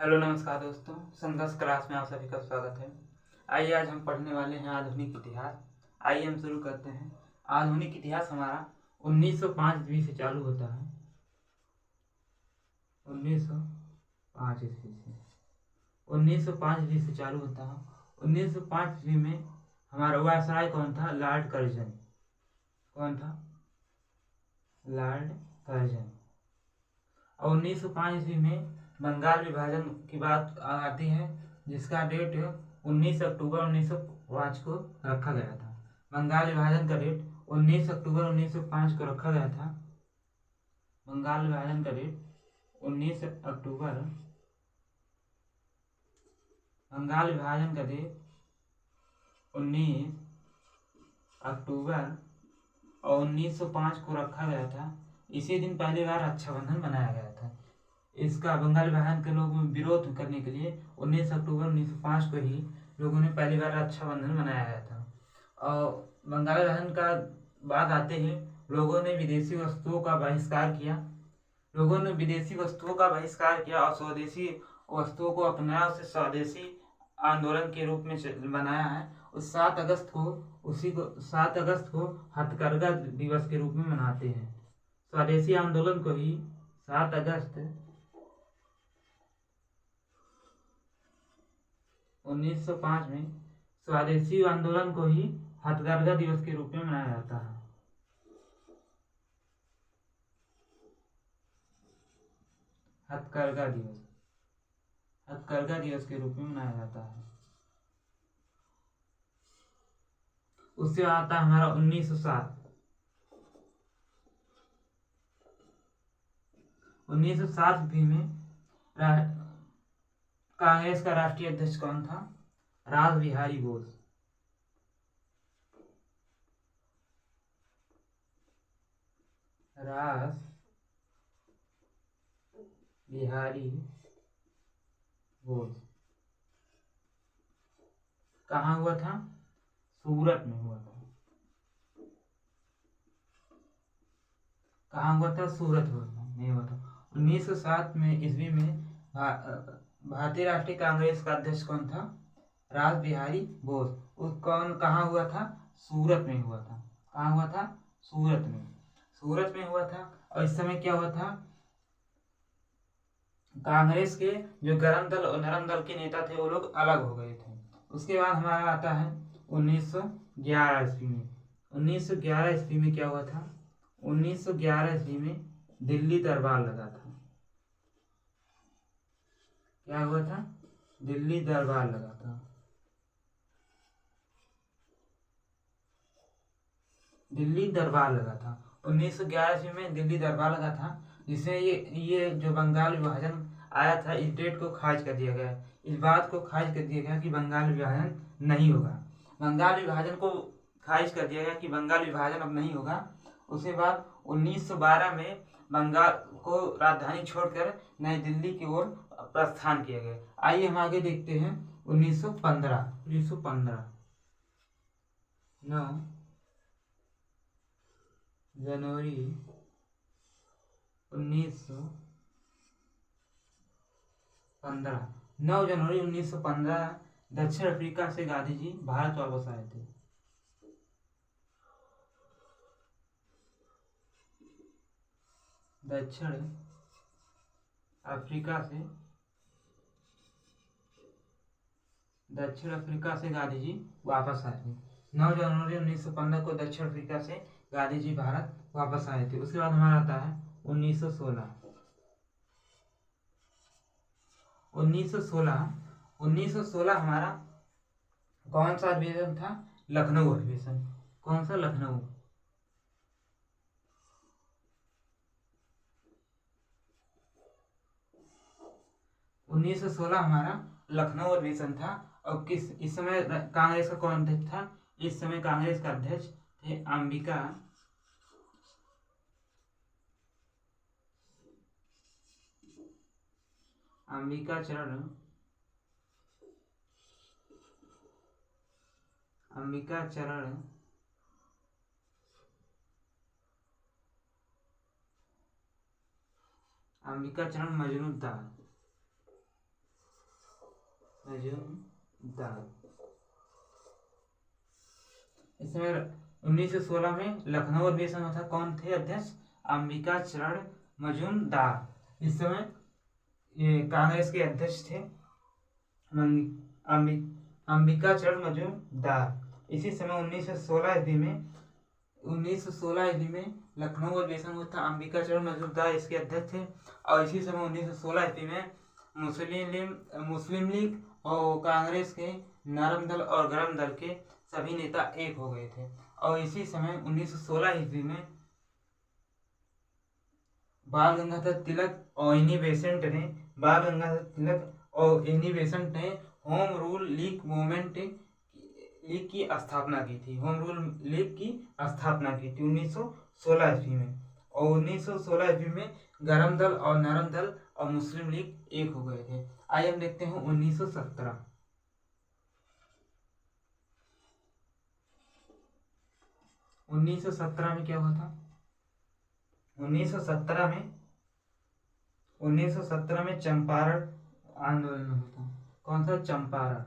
Hello नमस्कार दोस्तों, संघर्ष क्लास में आप सभी का स्वागत है। आइए आज हम पढ़ने वाले हैं आधुनिक इतिहास। आइए हम शुरू करते हैं। आधुनिक इतिहास हमारा 1905 ईस्वी से चालू होता है। 1905 ईस्वी से 1905 ईस्वी से चालू होता है। 1905 ईस्वी में हमारा वायसराय कौन था? Lord Curzon. कौन था? Lord Curzon. और 1905 ईस्वी में बंगाल विभाजन की बात आती है, जिसका डेट 19 अक्टूबर 1905 को रखा गया था। बंगाल विभाजन का डेट 19 अक्टूबर 1905 को रखा गया था। बंगाल विभाजन का डेट 19 अक्टूबर बंगाल विभाजन का डेट 19 अक्टूबर और 1905 को रखा गया था। इसी दिन पहली बार रक्षाबंधन बनाया गया था। इसका बंगाल विभाजन के लोगों में विरोध करने के लिए 19 अक्टूबर 1905 को ही लोगों ने पहली बार रक्षाबंधन मनाया गया था। और बंगाल विभाजन का बाद आते ही लोगों ने विदेशी वस्तुओं का बहिष्कार किया। और स्वदेशी वस्तुओं को अपनाया। उसे स्वदेशी आंदोलन के रूप में बनाया है। उस 7 अगस्त को हथकरघा दिवस के रूप में मनाते हैं। स्वदेशी आंदोलन को ही 7 अगस्त 1905 में स्वदेशी आंदोलन को ही हथकरघा दिवस के रूप में मनाया जाता है। हथकरघा दिवस के रूप में मनाया जाता है। उससे आता है हमारा 1907। 1907 ईस्वी में कांग्रेस का राष्ट्रीय अध्यक्ष कौन था? रास बिहारी बोस। रास बिहारी बोस। कहाँ हुआ था? सूरत में हुआ था। कहाँ हुआ था? सूरत में हुआ था। 1907 में ईस्वी में भारतीय राष्ट्रीय कांग्रेस का अध्यक्ष कौन था? रास बिहारी बोस। कहाँ हुआ था? सूरत में हुआ था। कहाँ हुआ था? सूरत में हुआ था। और इस समय क्या हुआ था? कांग्रेस के जो गरम दल और नरम दल के नेता थे वो लोग अलग हो गए थे। उसके बाद हमारा आता है 1911 ईस्वी में। 1911 ईस्वी में क्या हुआ था? 1911 ईस्वी में दिल्ली दरबार लगा था। क्या हुआ था? दिल्ली दरबार लगा था। दिल्ली दरबार लगा था 1911 ईस्वी में दिल्ली दरबार लगा था, जिससे ये जो बंगाल विभाजन आया था, इस डेट को खारिज कर दिया गया। इस बात को खारिज कर दिया गया कि बंगाल विभाजन नहीं होगा। बंगाल विभाजन को खारिज कर दिया गया कि बंगाल विभाजन अब नहीं होगा। उसके बाद 1912 में बंगाल को राजधानी छोड़कर नई दिल्ली की ओर प्रस्थान किया गया। आइए हम आगे देखते हैं। 1915 9 जनवरी 1915 9 जनवरी 1915 दक्षिण अफ्रीका से गांधी जी भारत वापस आए थे। दक्षिण अफ्रीका से गांधी जी वापस आए थे। 9 जनवरी 1915 को दक्षिण अफ्रीका से गांधी जी भारत वापस आए थे। उसके बाद हमारा आता है 1916। 1916 हमारा कौन सा अधिवेशन था? लखनऊ अधिवेशन। कौन सा? लखनऊ। 1916 हमारा लखनऊ अधिवेशन था। और इस समय कांग्रेस का कौन अध्यक्ष था? इस समय कांग्रेस का अध्यक्ष थे अंबिका चरण मजनूदार। मजूमदार। इसमें 1916 में लखनऊ अधिवेशन में था, कौन थे अध्यक्ष? अंबिका चरण मजूमदार। इस समय ये कांग्रेस के अध्यक्ष थे अंबिका चरण मजूमदार। इसी समय 1916 ईस्वी में लखनऊ अधिवेशन हुआ था, अंबिका चरण मजूमदार इसके अध्यक्ष थे। और इसी समय 1916 ईस्वी में मुस्लिम लीग और कांग्रेस के नरम दल और गरम दल के सभी नेता एक हो गए थे। और इसी समय 1916 ईस्वी में बाल गंगाधर तिलक और एनी बेसेंट ने home rule league movement league की स्थापना की थी। होम रूल लीग की स्थापना की थी 1916 ईस्वी में। और 1916 ईस्वी में गरम दल और नरम दल और मुस्लिम लीग एक हो गए थे। आइए हम देखते हैं 1917। 1917 में क्या हुआ था? 1917 में चंपारण आंदोलन हुआ था। कौन सा? चंपारण।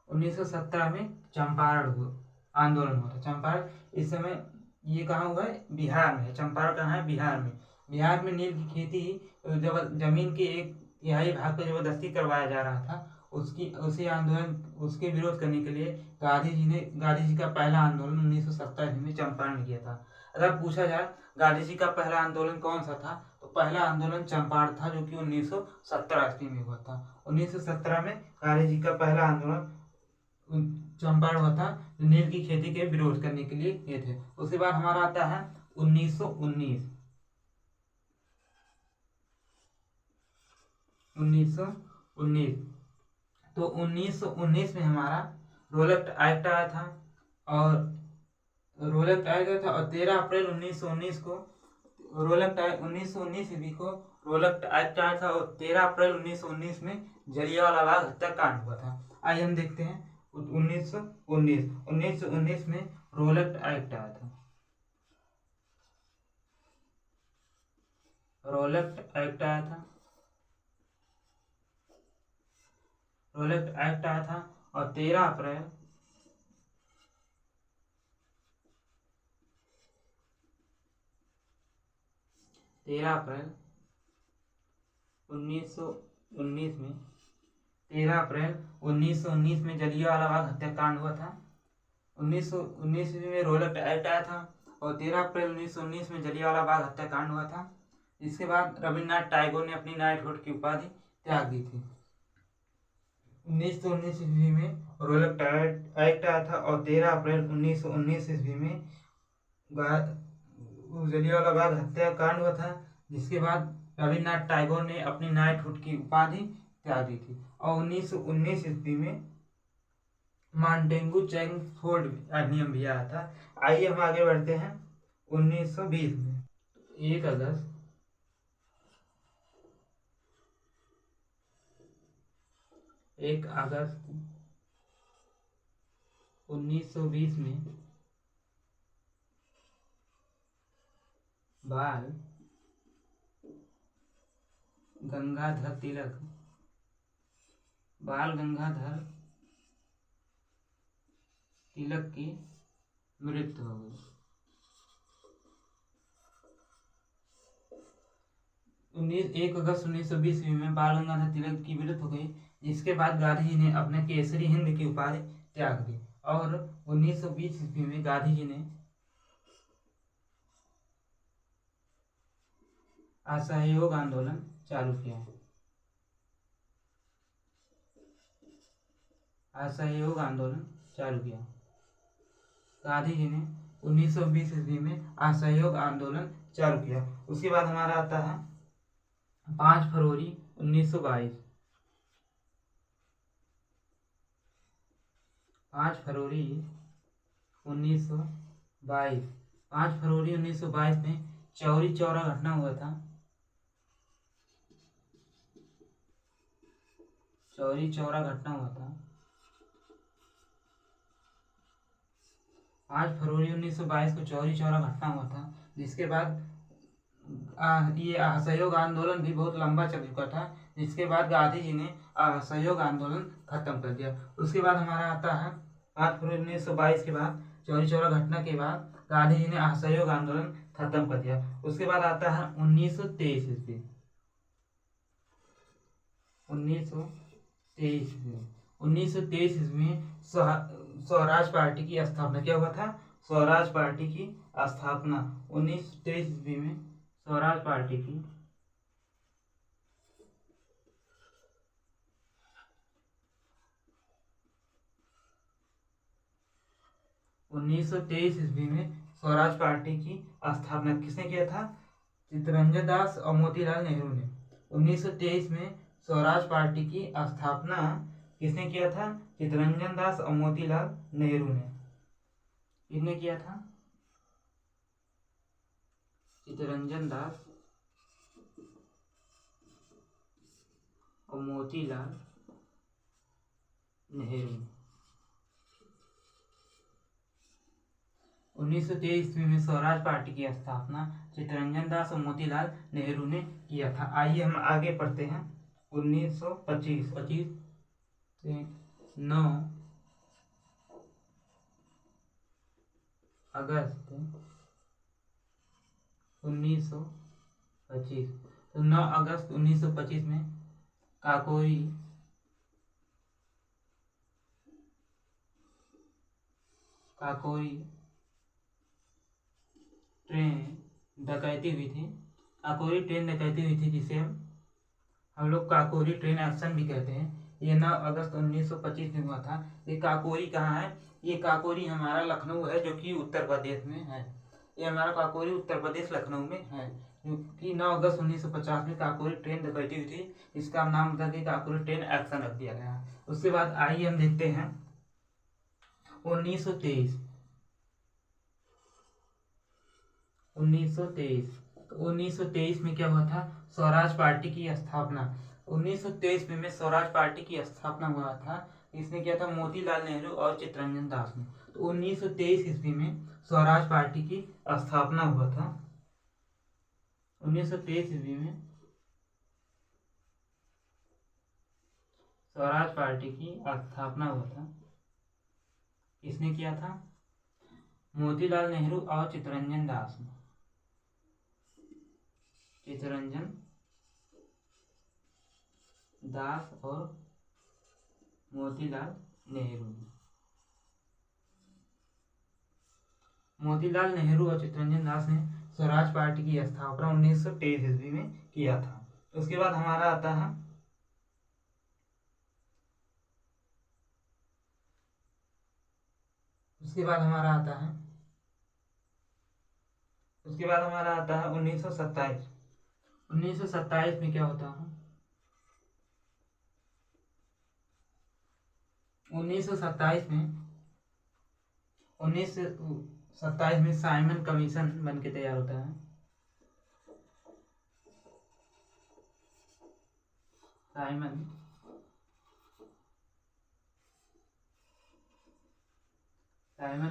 1917 में चंपारण आंदोलन हुआ था। चंपारण इस समय ये कहाँ हुआ है? बिहार में है। चंपारण कहाँ है? बिहार में। बिहार में नील की खेती जमीन के 1/3 भाग पर जबरदस्ती करवाया जा रहा था। उसी आंदोलन उसके विरोध करने के लिए गांधी जी का पहला आंदोलन 1917 में चंपारण में किया था। अगर पूछा जाए गांधी जी का पहला आंदोलन कौन सा था, तो पहला आंदोलन चंपारण था, जो कि 1917 ईस्वी में हुआ था। 1917 में गांधी जी का पहला आंदोलन चंपारण हुआ था, नील की खेती के विरोध करने के लिए ये थे। उसके बाद हमारा आता है 1919। 1919 तो 1919 में हमारा रोलैक्ट एक्ट आया था। और 13 अप्रैल 1919 को रोलैक्ट 1919 ईस्वी को रोलैक्ट एक्ट आया था। और 13 अप्रैल 1919 में जलियांवाला बाग हत्याकांड हुआ था। आइए हम देखते हैं 1919 में रोलैक्ट एक्ट आया था। रोलैक्ट एक्ट आया था और 13 अप्रैल 1919 में जलियांवाला बाग हत्याकांड हुआ था। 1919 में रोलैक्ट एक्ट आया था और 13 अप्रैल 1919 में जलियांवाला बाग हत्याकांड हुआ था। इसके बाद रविन्द्रनाथ टैगोर ने अपनी नाइटहुड की उपाधि त्याग दी थी। 1919 ईस्वी में रोलैक्ट एक्ट आया था और 13 अप्रैल 1919 ईस्वी में जलियांवाला बाग हत्याकांड हुआ था, जिसके बाद रविन्द्रनाथ टैगोर ने अपनी नाइटहुड की उपाधि त्याग दी थी। और 1919 ईस्वी में मॉन्टेगू चैंगफोर्ड अधिनियम भी आया था। आइए हम आगे बढ़ते हैं 1920 में। 1 अगस्त 1920 में बाल गंगाधर तिलक की मृत्यु हो गई। 1 अगस्त 1920 में बाल गंगाधर तिलक की मृत्यु हो गई, जिसके बाद गांधी जी ने अपने केसरी हिंद की उपाधि त्याग दी। और 1920 ईस्वी में गांधी जी ने असहयोग आंदोलन चालू किया। गांधी जी ने 1920 ईस्वी में असहयोग आंदोलन चालू किया। उसके बाद हमारा आता है 5 फरवरी 1922। 5 फरवरी 1922 में चौरी चौरा घटना हुआ था। 5 फरवरी 1922 को चौरी चौरा घटना हुआ था, जिसके बाद ये असहयोग आंदोलन भी बहुत लंबा चल चुका था, जिसके बाद गांधी जी ने असहयोग आंदोलन खत्म कर दिया। उसके बाद हमारा आता है 5 फरवरी 1922 के बाद चौरी चौरा घटना के बाद गांधी जी ने असहयोग आंदोलन खत्म कर दिया। उसके बाद आता है 1923 ईस्वी। 1923 ईस्वी 1923 ईस्वी में स्वराज पार्टी की स्थापना क्या हुआ था? स्वराज पार्टी की स्थापना 1923 ईस्वी में स्वराज पार्टी की 1923 ईस्वी में स्वराज पार्टी की स्थापना किसने किया था? चित्तरंजन दास और मोतीलाल नेहरू ने। 1923 में स्वराज पार्टी की स्थापना किसने किया था? चित्तरंजन दास और मोतीलाल नेहरू ने। किसने किया था? चित्तरंजन दास और मोतीलाल नेहरू। 1923 ईस्वी में स्वराज पार्टी की स्थापना चित्तरंजन दास और मोतीलाल नेहरू ने किया था। आइए हम आगे पढ़ते हैं। 1925 से 9 अगस्त 1925। तो 9 अगस्त 1925 में काकोरी ट्रेन डकैती हुई थी। काकोरी ट्रेन डकैती हुई थी, जिसे हम लोग काकोरी ट्रेन एक्शन भी कहते हैं। ये 9 अगस्त 1925 में हुआ था। ये काकोरी कहाँ है? ये काकोरी हमारा लखनऊ है, जो कि उत्तर प्रदेश में है। ये हमारा काकोरी उत्तर प्रदेश लखनऊ में है, क्योंकि 9 अगस्त 1950 में काकोरी ट्रेन डकैती हुई थी। इसका नाम था कि काकोरी ट्रेन एक्शन रख दिया गया। उसके बाद आइए हम देखते हैं 1923। 1923 में क्या हुआ था? स्वराज पार्टी की स्थापना। 1923 में स्वराज पार्टी की स्थापना हुआ था। इसने किया था? मोतीलाल नेहरू और चित्तरंजन दास ने। तो 1923 ईस्वी में स्वराज पार्टी की स्थापना हुआ था। 1923 ईस्वी में स्वराज पार्टी की स्थापना हुआ था। किसने किया था? मोतीलाल नेहरू और चित्तरंजन दास ने। चित्तरंजन दास और मोतीलाल नेहरू। मोतीलाल नेहरू और चित्तरंजन दास ने स्वराज पार्टी की स्थापना 1923 ईस्वी में किया था। उसके बाद हमारा आता है उसके बाद हमारा आता है 1927। 1927 में क्या होता है? 1927 में साइमन कमीशन बन के तैयार होता है। साइमन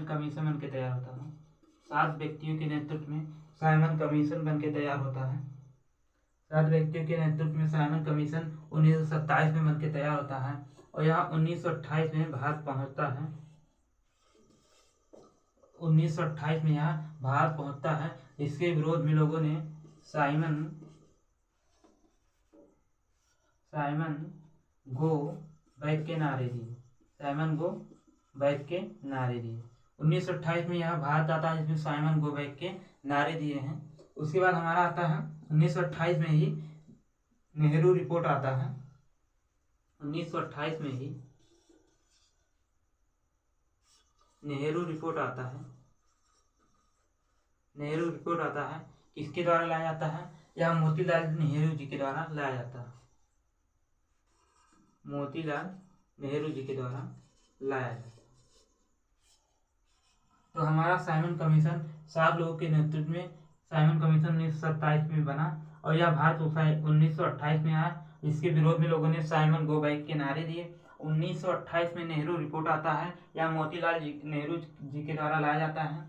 कमीशन बन के तैयार होता है। 7 व्यक्तियों के नेतृत्व में साइमन कमीशन बन के तैयार होता है। 7 व्यक्तियों के नेतृत्व में साइमन कमीशन 1927 में बन के तैयार होता है, और यहाँ 1928 में भारत पहुंचता है। 1928 में यहाँ भारत पहुंचता है। इसके विरोध में लोगों ने साइमन गो बैक के नारे दिए। 1928 में यहाँ भारत आता है, जिसमें साइमन गो बैक के नारे दिए हैं। उसके बाद हमारा आता है 1928 में ही नेहरू रिपोर्ट आता है। 1928 में ही नेहरू रिपोर्ट आता है। किसके द्वारा लाया जाता है? यह मोतीलाल नेहरू जी के द्वारा लाया जाता है। मोतीलाल नेहरू जी के द्वारा लाया जाता है। तो हमारा साइमन कमीशन 7 लोगों के नेतृत्व में साइमन कमीशन 1927 में बना, और यह भारत 1928 में आया। इसके विरोध में लोगों ने साइमन गो बैक के नारे दिए। 1928 में नेहरू रिपोर्ट आता है, यह मोतीलाल नेहरू जी के द्वारा लाया जाता है।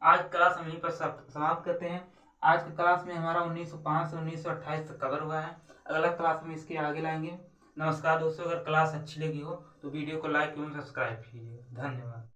आज क्लास हम यहीं पर समाप्त करते हैं। आज की क्लास में हमारा 1905 से 1928 तक कवर हुआ है। अगला क्लास में इसके आगे लाएंगे। नमस्कार दोस्तों, अगर क्लास अच्छी लगी हो तो वीडियो को लाइक एवं सब्सक्राइब कीजिए। धन्यवाद।